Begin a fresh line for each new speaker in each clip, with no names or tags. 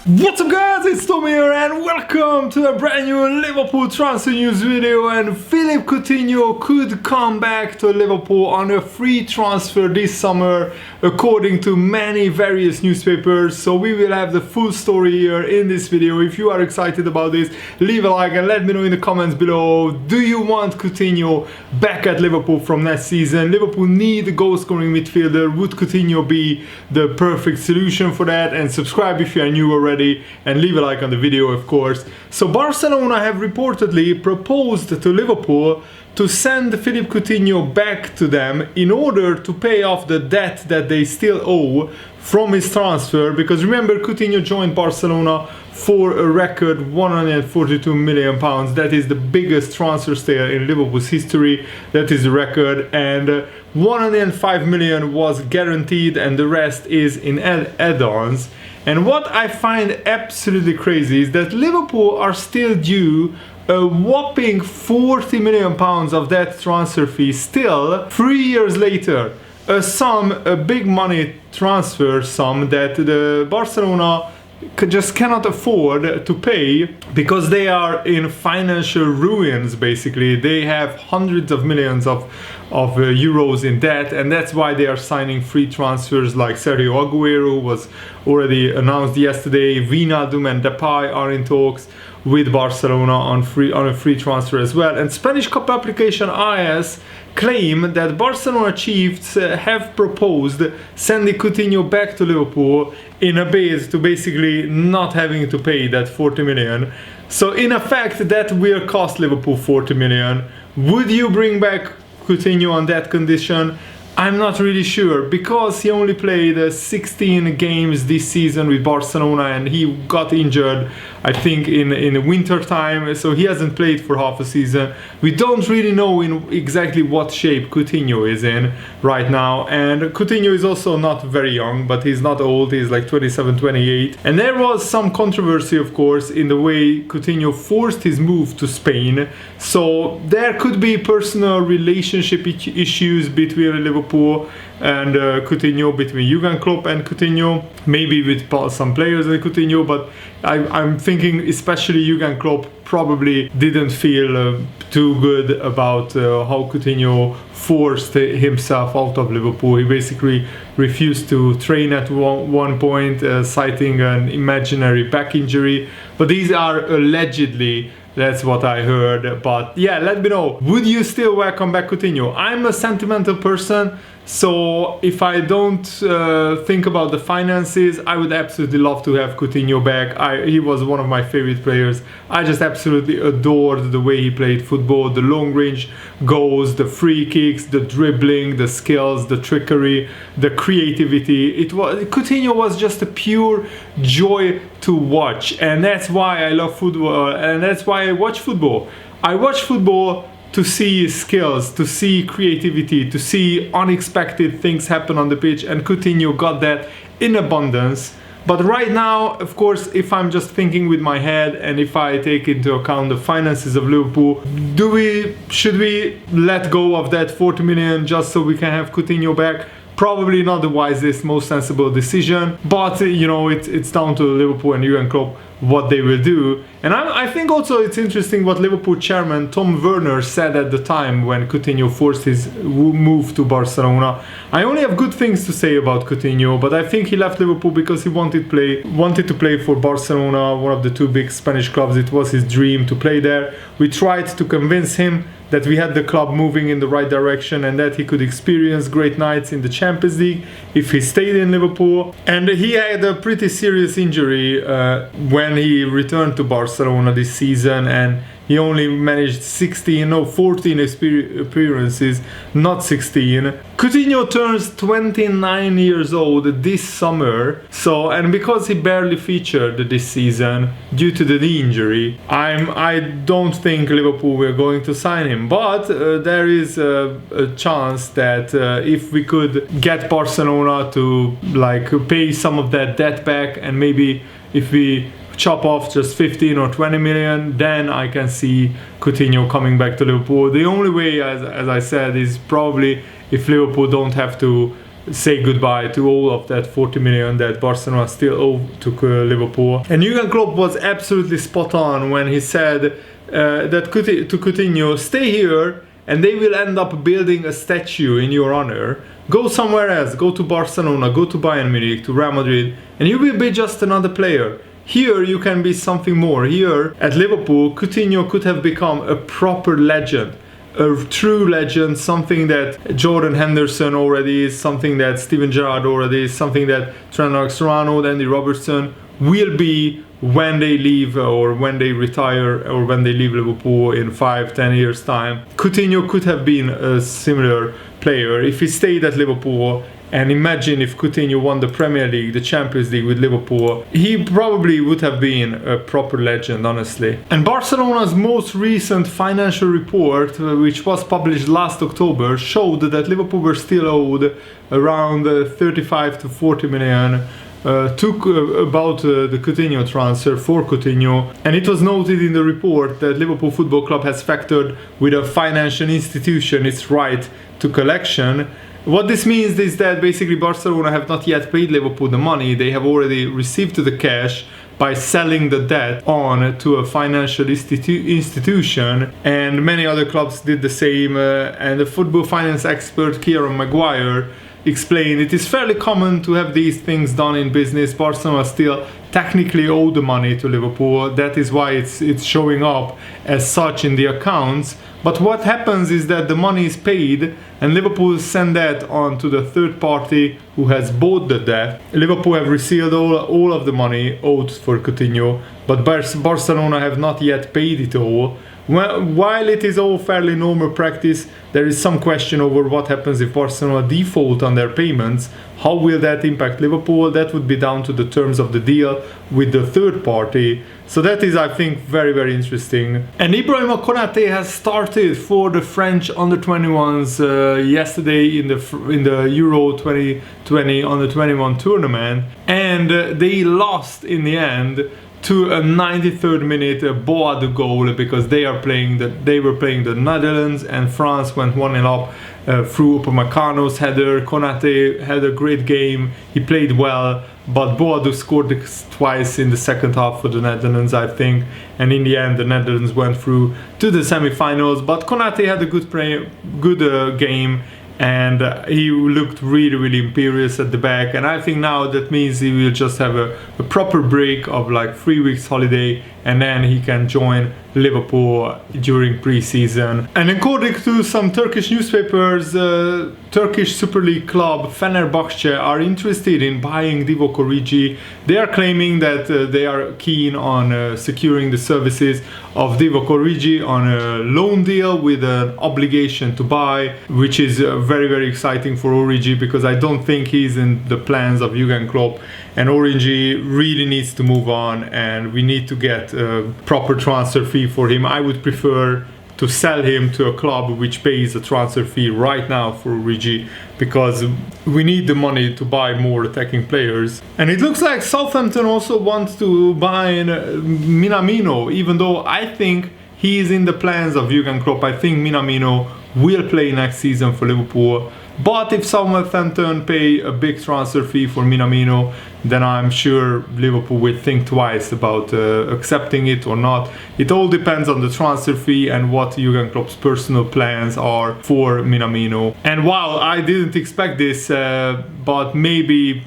What's up guys, it's Tom here and welcome to a brand new Liverpool transfer news video. And Philippe Coutinho could come back to Liverpool on a free transfer this summer according to many various newspapers. So we will have the full story here in this video. If you are excited about this, leave a like and let me know in the comments below. Do you want Coutinho back at Liverpool from next season? Liverpool need a goal scoring midfielder. Would Coutinho be the perfect solution for that? And subscribe if you are new already. And leave a like on the video, of course. So Barcelona have reportedly proposed to Liverpool to send Philippe Coutinho back to them in order to pay off the debt that they still owe from his transfer, because remember, Coutinho joined Barcelona for a record 142 million pounds. That is the biggest transfer sale in Liverpool's history. That is the record, and 105 million was guaranteed and the rest is in add-ons. And what I find absolutely crazy is that Liverpool are still due a whopping 40 million pounds of that transfer fee still 3 years later. A big money transfer sum that the Barcelona just cannot afford to pay because they are in financial ruins. Basically, they have hundreds of millions of euros in debt, and that's why they are signing free transfers like Sergio Aguero was already announced yesterday. Wijnaldum and Depay are in talks with Barcelona on a free transfer as well. And Spanish Cup application AS claim that Barcelona chiefs have proposed sending Coutinho back to Liverpool in a bid to basically not having to pay that 40 million. So in effect, that will cost Liverpool 40 million. Would you bring back Coutinho on that condition? I'm not really sure, because he only played 16 games this season with Barcelona and he got injured, I think, in the winter time, so he hasn't played for half a season. We don't really know in exactly what shape Coutinho is in right now, and Coutinho is also not very young, but he's not old, he's like 27, 28. And there was some controversy, of course, in the way Coutinho forced his move to Spain, so there could be personal relationship issues between Liverpool and Coutinho, between Jurgen Klopp and Coutinho, maybe with some players like Coutinho, but I'm thinking especially Jurgen Klopp probably didn't feel too good about how Coutinho forced himself out of Liverpool. He basically refused to train at one point, citing an imaginary back injury, but these are allegedly. That's what I heard. But yeah, let me know. Would you still welcome back Coutinho? I'm a sentimental person, so if I don't think about the finances, I would absolutely love to have Coutinho back. He was one of my favorite players. I just absolutely adored the way he played football, the long range goals, the free kicks, the dribbling, the skills, the trickery, the creativity. Coutinho was just a pure joy to watch, and that's why I love football, and that's why I watch football. I watch football to see skills, to see creativity, to see unexpected things happen on the pitch, and Coutinho got that in abundance. But right now, of course, if I'm just thinking with my head and if I take into account the finances of Liverpool, should we let go of that 40 million just so we can have Coutinho back? Probably not the wisest, most sensible decision, but you know, it's down to Liverpool and Jurgen Klopp what they will do. And I think also it's interesting what Liverpool chairman Tom Werner said at the time when Coutinho forced his move to Barcelona. I only have good things to say about Coutinho, but I think he left Liverpool because he wanted to play for Barcelona, one of the two big Spanish clubs. It was his dream to play there. We tried to convince him that we had the club moving in the right direction and that he could experience great nights in the Champions League if he stayed in Liverpool. And he had a pretty serious injury when he returned to Barcelona this season, and he only managed 14 appearances, not 16. Coutinho turns 29 years old this summer, and because he barely featured this season due to the knee injury, I don't think Liverpool were going to sign him. But there is a chance that if we could get Barcelona to pay some of that debt back, and maybe if we chop off just 15 or 20 million, then I can see Coutinho coming back to Liverpool. The only way, as I said, is probably if Liverpool don't have to say goodbye to all of that 40 million that Barcelona still owe to Liverpool. And Jurgen Klopp was absolutely spot on when he said that to Coutinho, stay here and they will end up building a statue in your honor. Go somewhere else, go to Barcelona, go to Bayern Munich, to Real Madrid, and you will be just another player. Here you can be something more. Here at Liverpool, Coutinho could have become a proper legend. A true legend, something that Jordan Henderson already is, something that Steven Gerrard already is, something that Trent Alexander-Arnold, Andy Robertson will be when they leave or when they retire or when they leave Liverpool in 5-10 years time. Coutinho could have been a similar player if he stayed at Liverpool. And imagine if Coutinho won the Premier League, the Champions League with Liverpool, he probably would have been a proper legend, honestly. And Barcelona's most recent financial report, which was published last October, showed that Liverpool were still owed around 35 to 40 million about the Coutinho transfer for Coutinho. And it was noted in the report that Liverpool Football Club has factored with a financial institution its right to collection. What this means is that basically Barcelona have not yet paid Liverpool the money. They have already received the cash by selling the debt on to a financial institution, and many other clubs did the same. And the football finance expert Kieran Maguire explained it is fairly common to have these things done in business. Barcelona still technically owe the money to Liverpool. That is why it's showing up as such in the accounts. But what happens is that the money is paid and Liverpool send that on to the third party who has bought the debt. Liverpool have received all of the money owed for Coutinho, but Barcelona have not yet paid it all. While it is all fairly normal practice, there is some question over what happens if Barcelona default on their payments. How will that impact Liverpool? That would be down to the terms of the deal with the third party. So that is, I think, very, very interesting. And Ibrahima Konate has started for the French under-21s yesterday in the Euro 2020 under-21 tournament, and they lost in the end to a 93rd minute Boadu goal because they were playing the Netherlands, and France went 1-0 up through Upamecano's header. Konate had a great game, he played well, but Boadu scored twice in the second half for the Netherlands, I think, and in the end the Netherlands went through to the semi-finals. But Konate had a good game, and he looked really, really imperious at the back, and I think now that means he will just have a proper break of like 3 weeks holiday, and then he can join Liverpool during pre-season. And according to some Turkish newspapers, Turkish Super League club Fenerbahce are interested in buying Divock Origi. They are claiming that they are keen on securing the services of Divock Origi on a loan deal with an obligation to buy, which is very, very exciting for Origi because I don't think he's in the plans of Jurgen Klopp, and Origi really needs to move on, and we need to get a proper transfer fee for him. I would prefer to sell him to a club which pays a transfer fee right now for Origi, because we need the money to buy more attacking players. And it looks like Southampton also wants to buy Minamino, even though I think he is in the plans of Jurgen Klopp. I think Minamino will play next season for Liverpool. But if Southampton pay a big transfer fee for Minamino, then I'm sure Liverpool will think twice about accepting it or not. It all depends on the transfer fee and what Jurgen Klopp's personal plans are for Minamino. And wow, I didn't expect this, but maybe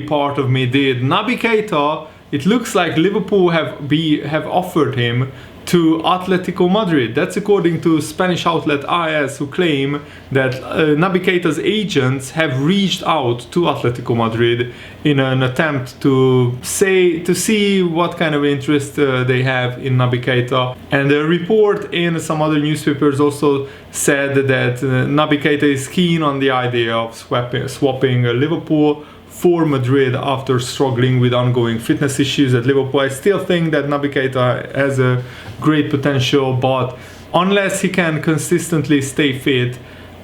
part of me did. Naby Keita, it looks like Liverpool have offered him to Atletico Madrid. That's according to Spanish outlet AS, who claim that Naby Keita's agents have reached out to Atletico Madrid in an attempt to see what kind of interest they have in Naby Keita. And a report in some other newspapers also said that Naby Keita is keen on the idea of swapping Liverpool for Madrid after struggling with ongoing fitness issues at Liverpool. I still think that Naby Keita has a great potential, but unless he can consistently stay fit,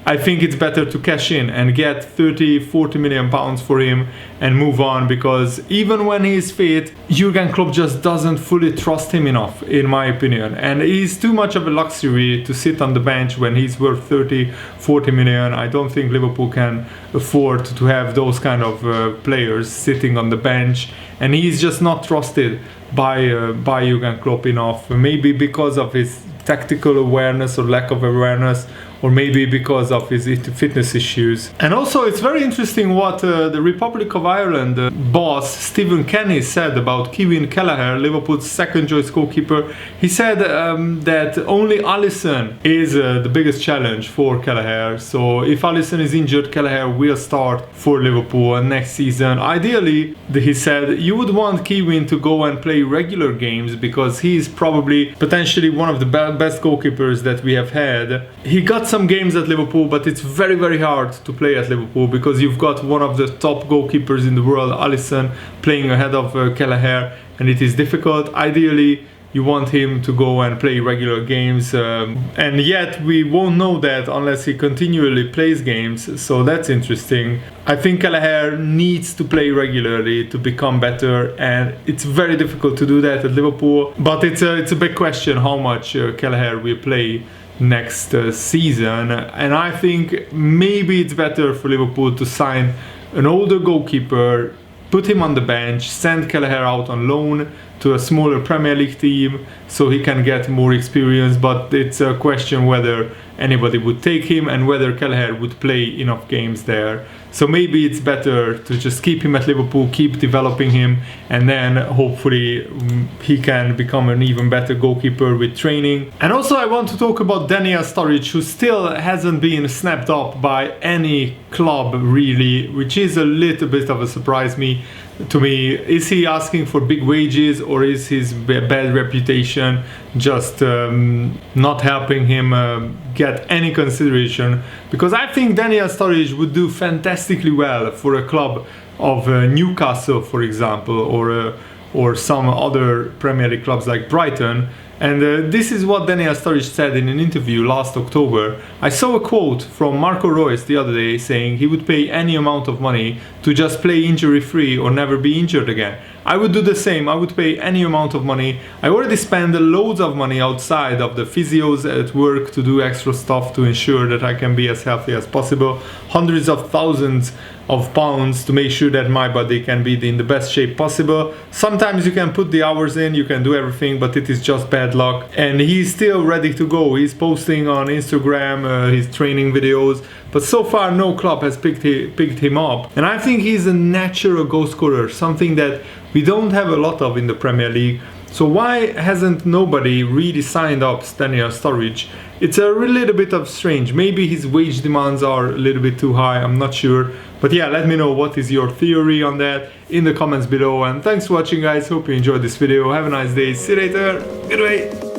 I think it's better to cash in and get 30-40 million pounds for him and move on, because even when he's fit, Jurgen Klopp just doesn't fully trust him enough, in my opinion, and he's too much of a luxury to sit on the bench when he's worth 30-40 million. I don't think Liverpool can afford to have those kind of players sitting on the bench, and he's just not trusted by Jurgen Klopp enough, maybe because of his tactical awareness or lack of awareness, or maybe because of his fitness issues. And also it's very interesting what the Republic of Ireland boss Stephen Kenny said about Kevin Kelleher, Liverpool's second choice goalkeeper. He said that only Alisson is the biggest challenge for Kelleher. So if Alisson is injured, Kelleher will start for Liverpool next season. Ideally, he said, you would want Kevin to go and play regular games, because he's probably potentially one of the best goalkeepers that we have had. He got some games at Liverpool, but it's very, very hard to play at Liverpool because you've got one of the top goalkeepers in the world, Alisson, playing ahead of Kelleher, and it is difficult. Ideally, you want him to go and play regular games, and yet we won't know that unless he continually plays games, so that's interesting. I think Kelleher needs to play regularly to become better, and it's very difficult to do that at Liverpool, but it's a big question how much Kelleher will play next season. And I think maybe it's better for Liverpool to sign an older goalkeeper, put him on the bench, send Kelleher out on loan to a smaller Premier League team so he can get more experience, but it's a question whether anybody would take him and whether Kelleher would play enough games there. So maybe it's better to just keep him at Liverpool, keep developing him, and then hopefully he can become an even better goalkeeper with training. And also I want to talk about Daniel Sturridge, who still hasn't been snapped up by any club really, which is a little bit of a surprise to me. Is he asking for big wages, or is his bad reputation just not helping him get any consideration? Because I think Daniel Sturridge would do fantastically well for a club of Newcastle, for example, or some other Premier League clubs like Brighton. And this is what Daniel Sturridge said in an interview last October. I saw a quote from Marco Reus the other day saying he would pay any amount of money to just play injury-free or never be injured again. I would do the same. I would pay any amount of money. I already spend loads of money outside of the physios at work to do extra stuff to ensure that I can be as healthy as possible. Hundreds of thousands of pounds to make sure that my body can be in the best shape possible. Sometimes you can put the hours in, you can do everything, but it is just bad luck. And he's still ready to go. He's posting on Instagram his training videos, but so far no club has picked him up. And I think he's a natural goal scorer, something that we don't have a lot of in the Premier League. So why hasn't nobody really signed up Daniel Sturridge? It's a little bit of strange. Maybe his wage demands are a little bit too high, I'm not sure. But yeah, let me know what is your theory on that in the comments below. And thanks for watching, guys. Hope you enjoyed this video. Have a nice day. See you later. Goodbye.